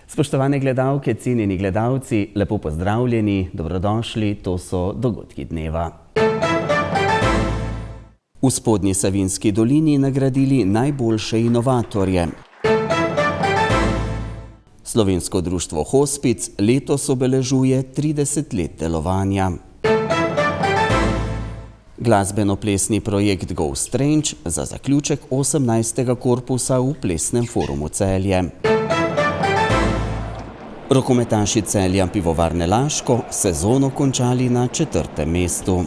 Spoštovane gledalke, cenjeni gledalci, lepo pozdravljeni, dobrodošli, to so dogodki dneva. V Spodnji Savinjski dolini nagradili najboljše inovatorje. Slovensko društvo Hospic letos obeležuje 30 let delovanja. Glasbeno-plesni projekt Go Strange za zaključek 18. korpusa v Plesnem forumu Celje. Rokometaši Celja Pivovarne Laško sezono končali na 4. mestu.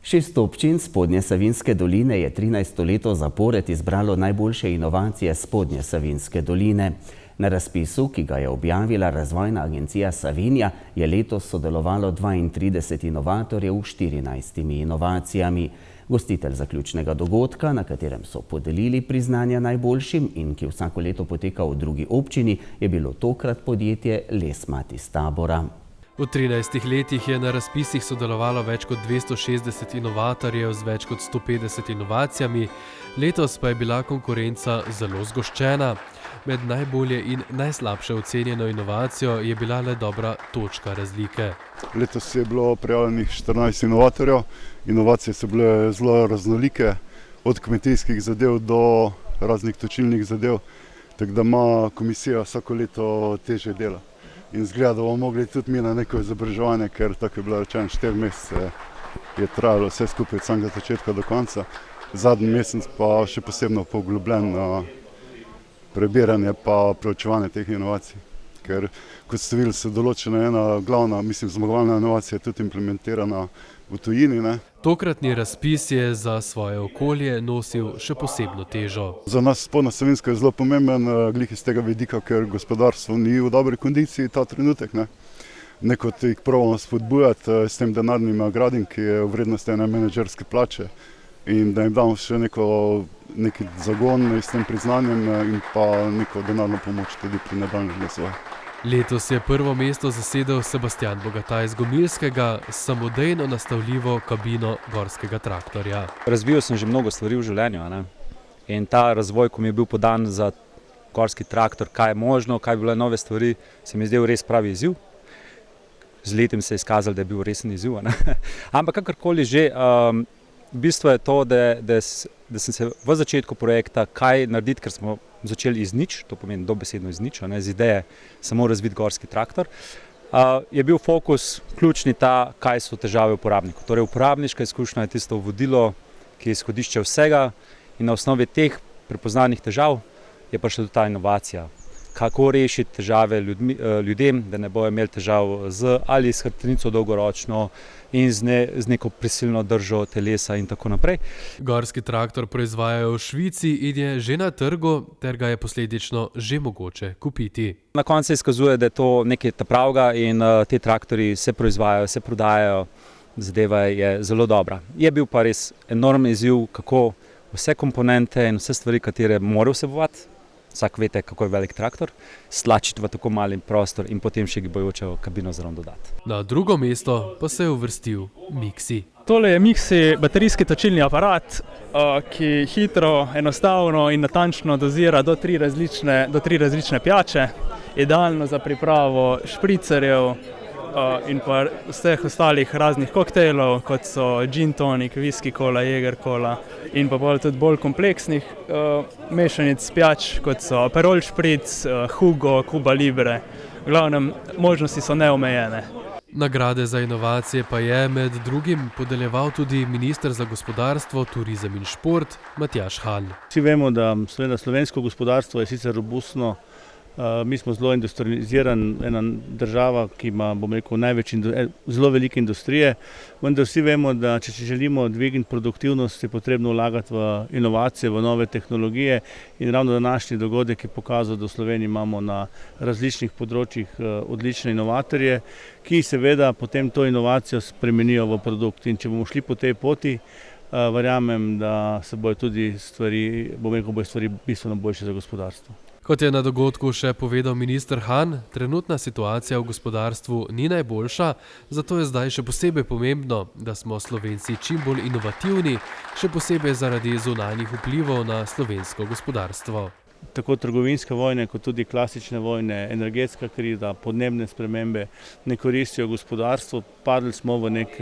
6 občin Spodnje Savinjske doline je 13. leto zapored izbralo najboljše inovacije Spodnje Savinjske doline. Na razpisu, ki ga je objavila Razvojna agencija Savinja, je letos sodelovalo 32 inovatorjev s 14 inovacijami. Gostitelj zaključnega dogodka, na katerem so podelili priznanja najboljšim in ki vsako leto poteka v drugi občini, je bilo tokrat podjetje Lesmat iz Tabora. V 13 letih je na razpisih sodelovalo več kot 260 inovatorjev z več kot 150 inovacijami, letos pa je bila konkurenca zelo zgoščena. Med najbolje in najslabše ocenjeno inovacijo je bila le dobra točka razlike. Letos je bilo prijavljenih 14 inovatorjev. Inovacije so bile zelo raznolike, od kmetijskih zadev do raznih točilnih zadev, tako da ima komisija vsako leto težje dela. In zgleda, da bomo mogli tudi mi na neko izobraževanje, ker tako je bilo rečeno, 4 mesece je trajalo vse skupaj od samega začetka do konca. Zadnji mesec pa še posebno poglobljeno prebiranje pa preučevanje teh inovacij. Ker, kot ste videli, se določena ena glavna, zmagovalna inovacija tudi implementirana v tujini, ne. Tokratni razpis je za svoje okolje nosil še posebno težo. Za nas Spodnja Savinjska je zelo pomemben, glih iz tega vidika, ker gospodarstvo ni v dobri kondiciji ta trenutek, ne. Neko jih probamo spodbujati s tem denarnim nagradim, ki je v vrednosti ene menedžerske plače, in da jim damo še neki zagon s tem priznanjem in pa neko denarno pomoč tudi pri nadaljnjem razvoju. Letos je prvo mesto zasedel Sebastijan Bogataj iz Gomilskega s samodejno nastavljivo kabino gorskega traktorja. Razvijal sem že mnogo stvari v življenju, ne? In ta razvoj, ko mi je bil podan za gorski traktor, kaj je možno, kaj bi bile nove stvari, se mi je zdel res pravi izziv. Z letem se je izkazalo, da je bil resen izziv, ne? Ampak kakorkoli že, bistvo je to, da sem se v začetku projekta kaj narediti, ker smo začeli iz nič, to pomeni dobesedno iz nič, z ideje samo razviti gorski traktor, je bil fokus ključni ta, kaj so težave uporabnikov. Torej uporabniška izkušnja je tisto vodilo, ki je izhodišče vsega in na osnovi teh prepoznanih težav je pa še ta inovacija. Kako rešiti težave ljudem, da ne bojo imeli težav ali s hrbtenico dolgoročno in z neko prisilno držo telesa in tako naprej. Gorski traktor proizvajajo v Švici in je že na trgu, ter ga je posledično že mogoče kupiti. Na koncu se izkazuje, da je to nekaj pravega in te traktorji se proizvajajo, se prodajajo, zadeva je zelo dobra. Je bil pa res enormen izziv, kako vse komponente in vse stvari, katere mora vsebovati, vsak veste, kako je velik traktor, stlačiti v tako mali prostor in potem še gibajočo kabino zraven dodati. Na drugo mesto pa se je uvrstil Mixi. Tole je Mixi baterijski točilni aparat, ki hitro, enostavno in natančno dozira do 3 različne pijače, idealno za pripravo špricerjev in pa vseh ostalih raznih koktejlov, kot so gin tonik, whisky cola, Jäger cola in pa tudi bolj kompleksnih mešanic pijač, kot so Aperol špric, Hugo, Cuba Libre. V glavnem, možnosti so neomejene. Nagrade za inovacije pa je med drugim podeljeval tudi minister za gospodarstvo, turizem in šport Matjaž Han. Vsi vemo, da slovensko gospodarstvo je sicer robustno. Mi smo zelo industrializirana država, ki ima, zelo velike industrije, vendar vsi vemo, da če želimo dvigniti produktivnost, je potrebno vlagati v inovacije, v nove tehnologije in ravno današnji dogodek je pokazal, da v Sloveniji imamo na različnih področjih odlične inovatorje, ki seveda potem to inovacijo spremenijo v produkt. In če bomo šli po tej poti, verjamem, da se bojo tudi stvari bistveno boljše za gospodarstvo. Kot je na dogodku še povedal minister Han, trenutna situacija v gospodarstvu ni najboljša, zato je zdaj še posebej pomembno, da smo Slovenci čim bolj inovativni, še posebej zaradi zunanjih vplivov na slovensko gospodarstvo. Tako trgovinske vojne, kot tudi klasične vojne, energetska kriza, podnebne spremembe ne koristijo gospodarstvu. Padli smo v nek,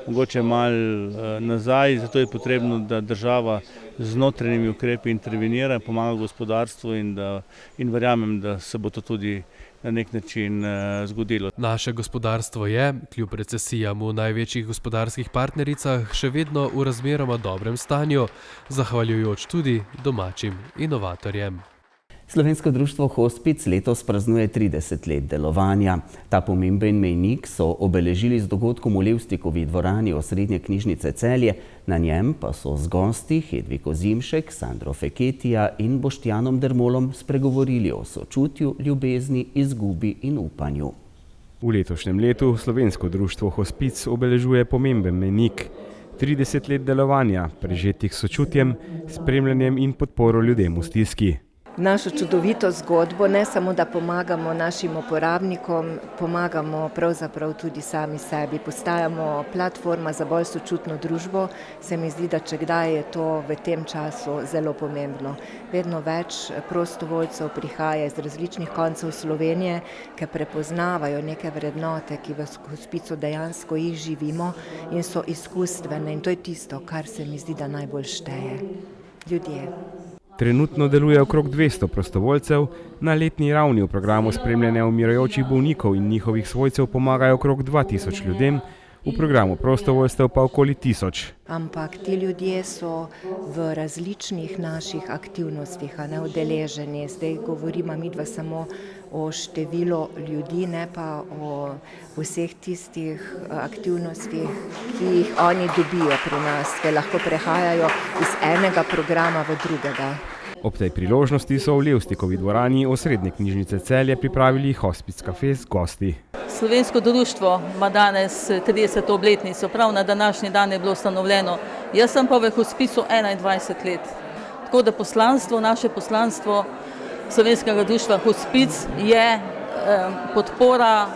mogoče malo nazaj, zato je potrebno, da država z notranjimi ukrepi intervenira, pomaga gospodarstvu in verjamem, da se bo to tudi na nek način zgodilo. Naše gospodarstvo je, kljub recesijam v največjih gospodarskih partnericah, še vedno v razmeroma dobrem stanju, zahvaljujoč tudi domačim inovatorjem. Slovensko društvo Hospic letos praznuje 30 let delovanja. Ta pomemben mejnik so obeležili z dogodkom v Levstikovi dvorani osrednje knjižnice Celje, na njem pa so z gosti Hedviko Zimšek, Sandro Feketija in Boštjanom Dermolom spregovorili o sočutju, ljubezni, izgubi in upanju. V letošnjem letu Slovensko društvo Hospic obeležuje pomemben mejnik. 30 let delovanja, prežetih sočutjem, spremljanjem in podporo ljudem v stiski. Našo čudovito zgodbo, ne samo da pomagamo našim uporabnikom, pomagamo pravzaprav tudi sami sebi. Postajamo platforma za bolj sočutno družbo. Se mi zdi, da če kdaj je to v tem času zelo pomembno. Vedno več prostovoljcev prihaja iz različnih koncev Slovenije, ki prepoznavajo neke vrednote, ki v Hospicu dejansko jih živimo in so izkustvene. In to je tisto, kar se mi zdi, da najbolj šteje. Ljudje. Trenutno deluje okrog 200 prostovoljcev, na letni ravni v programu spremljanja umirajočih bolnikov in njihovih svojcev pomagajo okrog 2000 ljudem, v programu prostovoljstev pa okoli 1000. Ampak ti ljudje so v različnih naših aktivnostih, udeleženi. Zdaj govorimo midva samo o številu ljudi, ne pa o vseh tistih aktivnostih, ki jih oni dobijo pri nas, ki lahko prehajajo iz enega programa v drugega. Ob tej priložnosti so v Levstikovi dvorani osrednje knjižnice Celje pripravili Hospic Cafe z gosti. Slovensko društvo ima danes 30. obletnico, prav na današnji dan je bilo ustanovljeno. Jaz sem pa v Hospicu 21 let. Tako da naše poslanstvo Slovenskega društva Hospic je podpora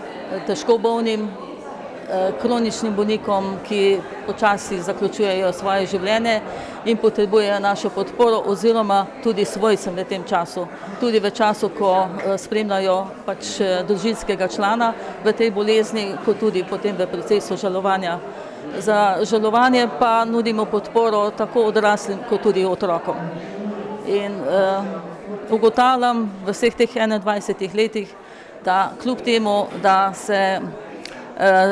težko bolnim, kroničnim bolnikom, ki počasi zaključujejo svoje življenje in potrebujejo našo podporo oziroma tudi svojcem v tem času. Tudi v času, ko spremljajo družinskega člana v tej bolezni, kot tudi potem v procesu žalovanja. Za žalovanje pa nudimo podporo tako odraslim, kot tudi otrokom. In ugotavljam v vseh teh 21 letih, da kljub temu, da se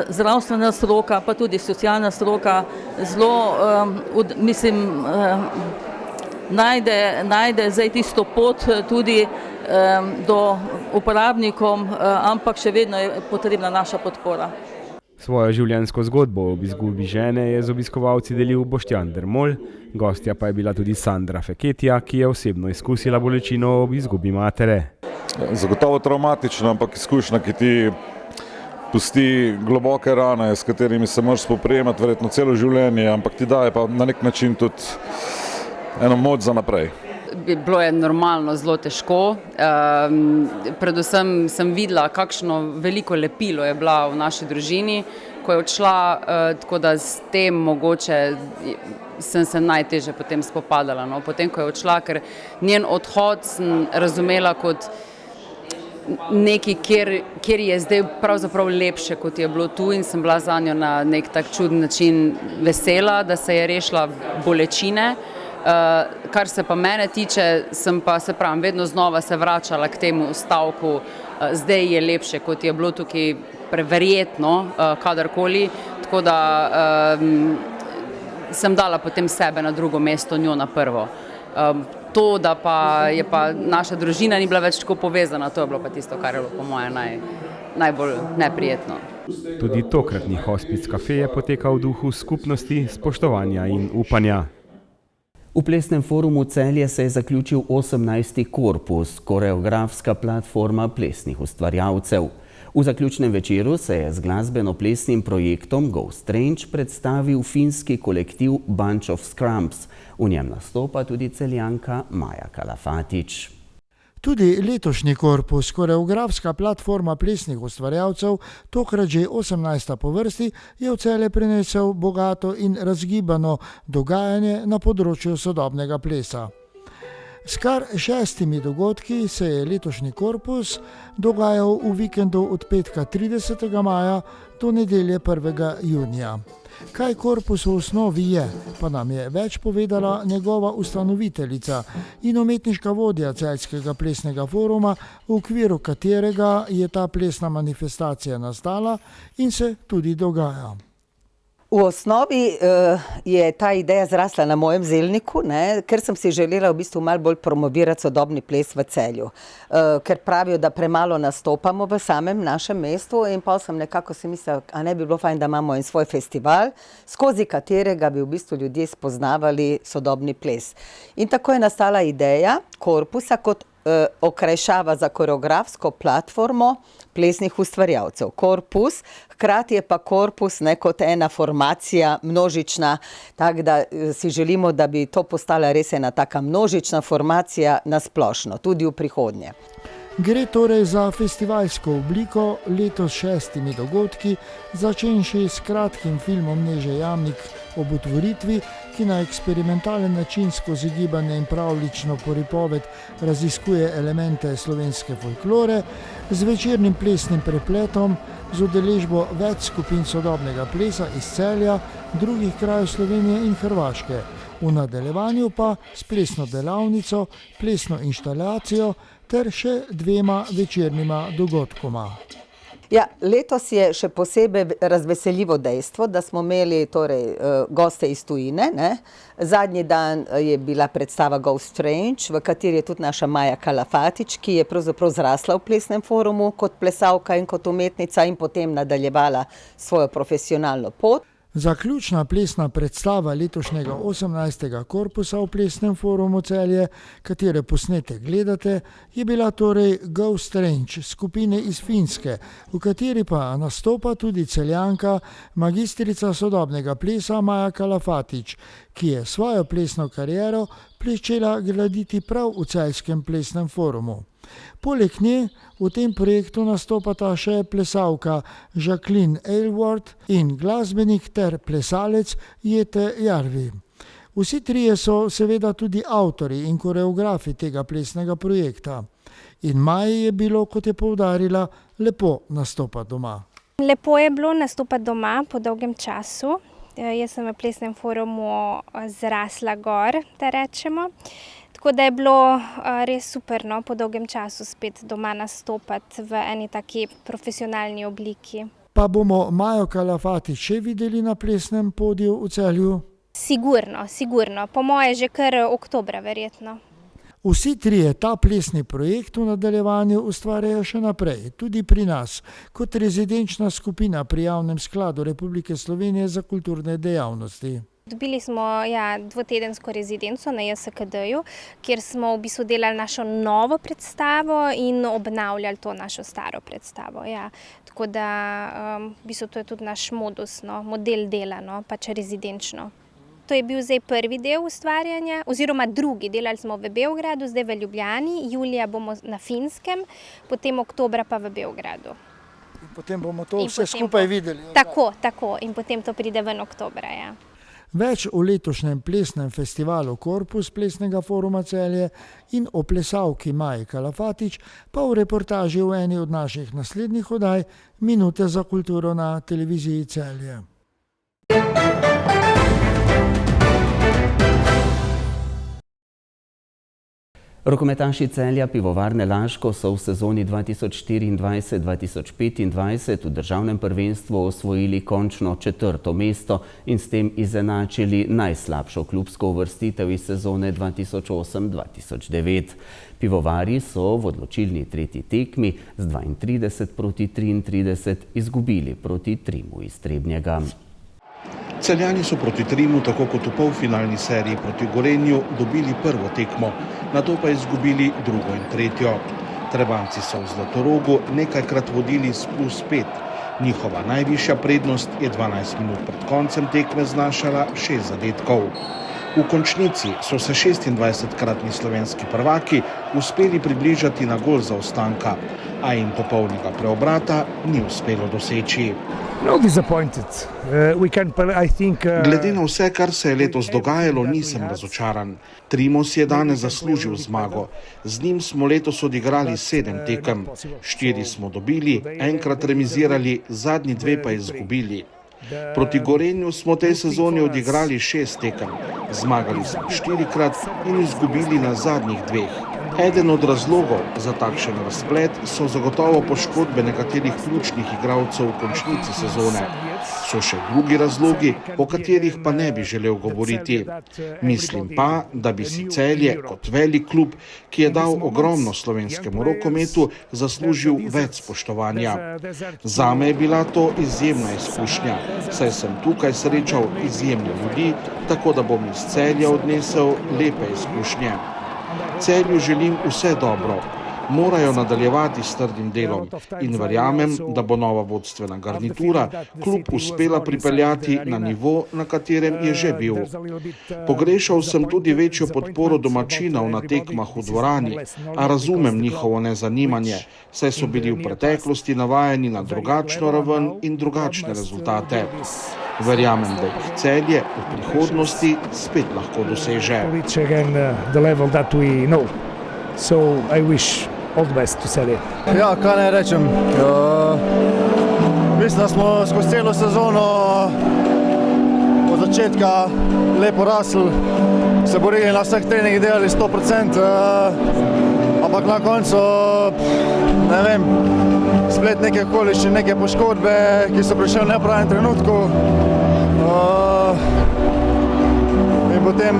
zdravstvena stroka, pa tudi socialna stroka zelo, najde zdaj tisto pot tudi do uporabnikom, ampak še vedno je potrebna naša podpora. Svojo življenjsko zgodbo ob izgubi žene je z obiskovalci delil Boštjan Dermol, gostja pa je bila tudi Sandra Feketija, ki je osebno izkusila bolečino ob izgubi matere. Zagotovo travmatična, ampak izkušnja, ki ti pusti globoke rane, s katerimi se moraš spoprijemati verjetno celo življenje, ampak ti daje pa na nek način tudi eno moč za naprej. Bilo je normalno zelo težko. Predvsem sem videla, kakšno veliko lepilo je bila v naši družini, ko je odšla, tako da s tem mogoče sem se najtežje potem spopadala. Potem, ko je odšla, ker njen odhod sem razumela kot nekaj, kjer je zdaj pravzaprav lepše, kot je bilo tu, in sem bila zanjo na nek tak čuden način vesela, da se je rešila bolečine. Kar se pa mene tiče, sem pa vedno znova se vračala k temu stavku, zdaj je lepše, kot je bilo tukaj preverjetno, kadarkoli, tako da sem dala potem sebe na drugo mesto, njo na prvo. To, da pa je pa naša družina ni bila več tako povezana, to je bilo pa tisto, kar je bilo po moje najbolj neprijetno. Tudi tokratni Hospic Cafe je potekal v duhu skupnosti, spoštovanja in upanja. V plesnem forumu Celje se je zaključil 18. korpus, koreografska platforma plesnih ustvarjalcev. V zaključnem večeru se je z glasbeno-plesnim projektom Go Strange predstavil finski kolektiv Bunch of Scrumps. V njem nastopa tudi Celjanka Maja Kalafatić. Tudi letošnji korpus, koreografska platforma plesnih ustvarjalcev, tokrat že 18. po vrsti, je v Celje prinesel bogato in razgibano dogajanje na področju sodobnega plesa. S kar 6 dogodki se je letošnji korpus dogajal v vikendu od petka 30. maja do nedelje 1. junija. Kaj korpus v osnovi je, pa nam je več povedala njegova ustanoviteljica in umetniška vodja Celjskega plesnega foruma, v okviru katerega je ta plesna manifestacija nastala in se tudi dogaja. V osnovi je ta ideja zrasla na mojem zelniku, ker sem si želela v bistvu malo bolj promovirati sodobni ples v Celju. Ker pravijo, da premalo nastopamo v samem našem mestu in pa sem nekako si mislila, a ne bi bilo fajn, da imamo en svoj festival, skozi katerega bi v bistvu ljudje spoznavali sodobni ples. In tako je nastala ideja korpusa kot okrajšava za koreografsko platformo plesnih ustvarjalcev. Korpus, hkrati je pa korpus kot ena formacija množična, tako da si želimo, da bi to postala res ena taka množična formacija na splošno, tudi v prihodnje. Gre torej za festivalsko obliko, letos 6 dogodki, začenši s kratkim filmom Neže Jamnik ob otvoritvi, ki na eksperimentalen način skozi gibanje in pravljično pripoved raziskuje elemente slovenske folklore, z večernim plesnim prepletom, z udeležbo več skupin sodobnega plesa iz Celja, drugih krajev Slovenije in Hrvaške. V nadaljevanju pa s plesno delavnico, plesno inštalacijo ter še 2 večernima dogodkoma. Ja, letos je še posebej razveseljivo dejstvo, da smo imeli goste iz tujine. Zadnji dan je bila predstava Go Strange, v kateri je tudi naša Maja Kalafatić, ki je pravzaprav zrasla v plesnem forumu kot plesalka in kot umetnica in potem nadaljevala svojo profesionalno pot. Zaključna plesna predstava letošnjega 18. korpusa v plesnem forumu Celje, katere posnetek gledate, je bila torej Go Strange skupine iz Finske, v kateri pa nastopa tudi Celjanka, magistrica sodobnega plesa Maja Kalafatić, ki je svojo plesno kariero pričela graditi prav v Celjskem plesnem forumu. Poleg nje v tem projektu nastopata še plesalka Jacqueline Aylward in glasbenik ter plesalec Jete Jarvi. Vsi trije so seveda tudi avtorji in koreografi tega plesnega projekta. In Maji je bilo, kot je poudarila, lepo nastopati doma. Lepo je bilo nastopati doma po dolgem času. Jaz sem v plesnem forumu zrasla gor, da rečemo. Tako da je bilo res super, po dolgem času spet doma nastopati v eni taki profesionalni obliki. Pa bomo Majo Kalafatić še videli na plesnem podiju v Celju? Sigurno. Po moje že kar oktobra verjetno. Vsi trije ta plesni projekt v nadaljevanju ustvarjajo še naprej, tudi pri nas, kot rezidenčna skupina pri Javnem skladu Republike Slovenije za kulturne dejavnosti. Dobili smo 2-tedensko rezidenco na JSKD-ju, kjer smo v bistvu delali našo novo predstavo in obnavljali to našo staro predstavo. Tako da v bistvu to je tudi naš modus, model dela, pač rezidenčno. To je bil zdaj prvi del ustvarjanja, oziroma drugi. Delali smo v Beogradu, zdaj v Ljubljani, julija bomo na Finskem, potem oktobra pa v Beogradu. In potem bomo to vse skupaj videli. Tako. In potem to pride ven oktobra, Več o letošnjem plesnem festivalu Korpus plesnega foruma Celje in o plesalki Maji Kalafatić pa v reportaži v eni od naših naslednjih oddaj Minute za kulturo na televiziji Celje. Rokometaši Celja Pivovarne Laško so v sezoni 2024-2025 v državnem prvenstvu osvojili končno 4. mesto in s tem izenačili najslabšo klubsko uvrstitev iz sezone 2008-2009. Pivovarji so v odločilni tretji tekmi z 32-33 izgubili proti Trimu iz Trebnjega. Celjani so proti Trimu, tako kot v polfinalni seriji proti Gorenju, dobili prvo tekmo, nato pa izgubili drugo in tretjo. Trebanjci so v Zlatorogu nekajkrat vodili s +5. Njihova najvišja prednost je 12 minut pred koncem tekme znašala 6 zadetkov. V končnici so se 26-kratni slovenski prvaki uspeli približati na gol zaostanka, a jim popolnega preobrata ni uspelo doseči. Glede na vse, kar se je letos dogajalo, nisem razočaran. Trimos je danes zaslužil zmago. Z njim smo letos odigrali 7 tekem. 4 smo dobili, enkrat remizirali, zadnji 2 pa izgubili. Proti Gorenju smo tej sezoni odigrali 6 tekem. Zmagali smo 4-krat in izgubili na zadnjih 2. Eden od razlogov za takšen razplet so zagotovo poškodbe nekaterih ključnih igralcev v končnici sezone. So še drugi razlogi, o katerih pa ne bi želel govoriti. Mislim pa, da bi si Celje kot velik klub, ki je dal ogromno slovenskemu rokometu, zaslužil več spoštovanja. Zame je bila to izjemna izkušnja, saj sem tukaj srečal izjemne ljudi, tako da bom iz Celja odnesel lepe izkušnje. Celju želim vse dobro. Morajo nadaljevati s trdim delom in verjamem, da bo nova vodstvena garnitura klub uspela pripeljati na nivo, na katerem je že bil. Pogrešal sem tudi večjo podporo domačinov na tekmah v dvorani, a razumem njihovo nezanimanje, saj so bili v preteklosti navajeni na drugačno raven in drugačne rezultate. Verjamem, da jih Celje v prihodnosti spet lahko doseže. Ja, kaj naj rečem. Mislim, da smo skozi celo sezono od začetka lepo rasli, se borili na vseh treningih, delali 100%, ampak na koncu, ne vem, splet neke okoliščine, neke poškodbe, ki so prišli v nepravem trenutku. In potem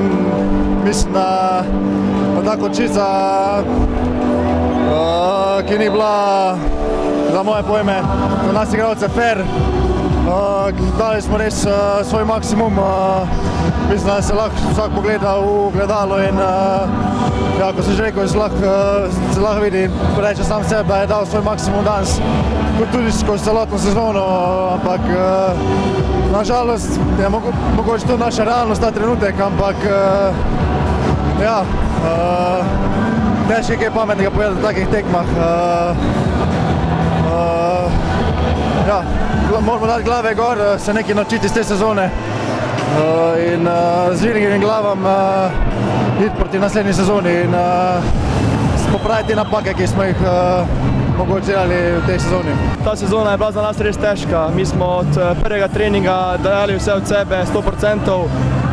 mislim, da ta končnica, ki ni bila za moje pojme, za nas igralce fair. Dali smo res svoj maksimum. Mislim, da se lahko vsak pogleda v gledalo in ja, ko sem že rekel, se lahko vidi, reče sam sebe, da je dal svoj maksimum danes, tudi skozi celotno sezono, ampak nažalost je mogoče to naša realnost, ta trenutek, ampak ja, težko je kaj pametnega povedati v takih tekmah. Ja, moramo dati glave gor, se nekaj naučiti iz te sezone in z dvignjenim glavam iti proti naslednji sezoni in popraviti napake, ki smo jih mogoče delali v tej sezoni. Ta sezona je bila za nas res težka. Mi smo od prvega treninga dajali vse od sebe 100%.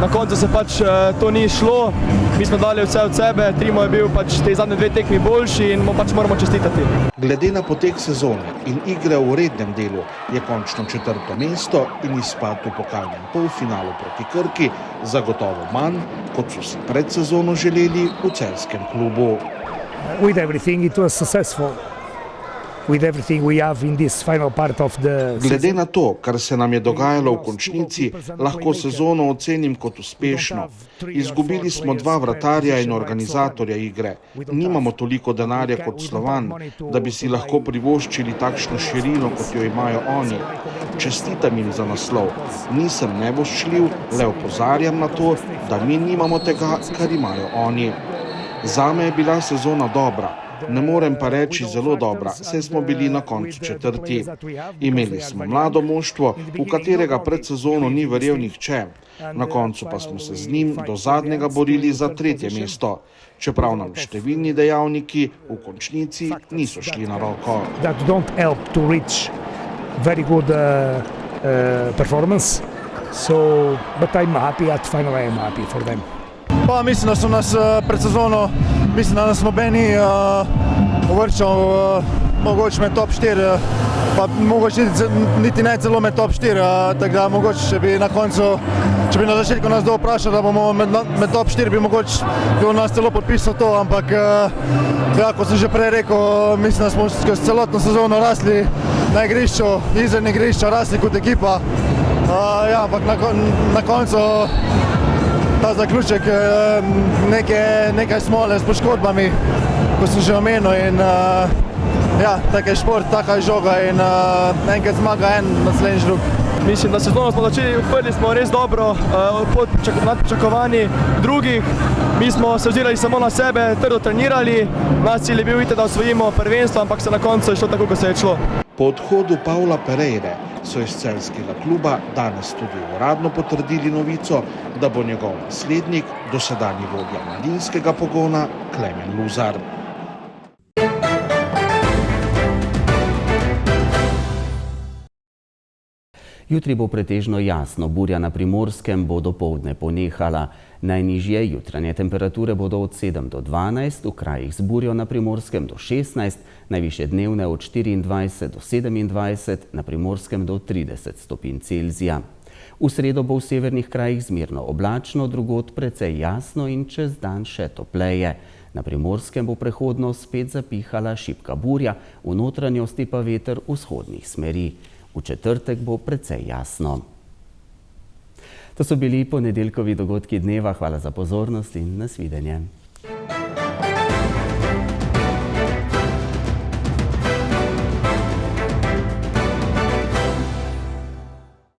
Na koncu se pač to ni šlo. Mi smo dali vse od sebe, Trimo je bil pač te zadnje 2 tekmi boljši in mu pač moramo čestitati. Glede na potek sezone in igre v rednem delu je končno 4. mesto in izpad v pokalnem polfinalu proti Krki zagotovo manj, kot so si pred sezono želeli v celjskem klubu. Glede na to, kar se nam je dogajalo v končnici, lahko sezono ocenim kot uspešno. Izgubili smo 2 vratarja in organizatorja igre. Nimamo toliko denarja kot Slovan, da bi si lahko privoščili takšno širino, kot jo imajo oni. Čestitam jim za naslov. Nisem nevoščljiv, le opozarjam na to, da mi nimamo tega, kar imajo oni. Zame je bila sezona dobra. Ne morem pa reči zelo dobra, saj smo bili na koncu 4. Imeli smo mlado moštvo, v katerega pred sezono ni verjel nihče. Na koncu pa smo se z njim do zadnjega borili za 3. mesto, čeprav nam številni dejavniki v končnici niso šli na roko. Pa mislim, da so nas pred sezono, mislim, da nas nobeni uvrščal mogoče med top 4, pa mogoče niti ne celo med top 4, tako da mogoče, če bi na koncu, če bi na začetku nas kdo vprašal, da bomo med top 4, bi mogoče bilo nas celo podpisal to, ampak ja, kot sem že prej rekel, mislim, da smo skozi celotno sezono rasli na igrišču, izven igrišča, rasli kot ekipa, ja, ampak na koncu ta zaključek, nekaj smole s poškodbami, ko sem že omenil in ja, tak je šport, taka je žoga in enkrat zmaga en, naslednjič drug. Mislim, da sezono smo začeli, odprli smo res dobro, nad pričakovanji drugih. Mi smo se ozirali samo na sebe, trdo trenirali. Naš cilj je bil videti, da osvojimo prvenstvo, ampak se na koncu je šlo tako, kot se je šlo. Po odhodu Pavla Pereire so iz celjskega kluba danes tudi uradno potrdili novico, da bo njegov naslednik dosedanji vodja mladinskega pogona Klemen Luzar. Jutri bo pretežno jasno, burja na Primorskem bo dopoldne ponehala. Najnižje jutranje temperature bodo od 7 do 12, v krajih z burjo na Primorskem do 16, najvišje dnevne od 24 do 27, na Primorskem do 30 stopinj Celzija. V sredo bo v severnih krajih zmerno oblačno, drugod precej jasno in čez dan še topleje. Na Primorskem bo prehodno spet zapihala šibka burja, v notranjosti pa veter vzhodnih smeri. V četrtek bo precej jasno. To so bili ponedeljkovi dogodki dneva. Hvala za pozornost in nasvidenje.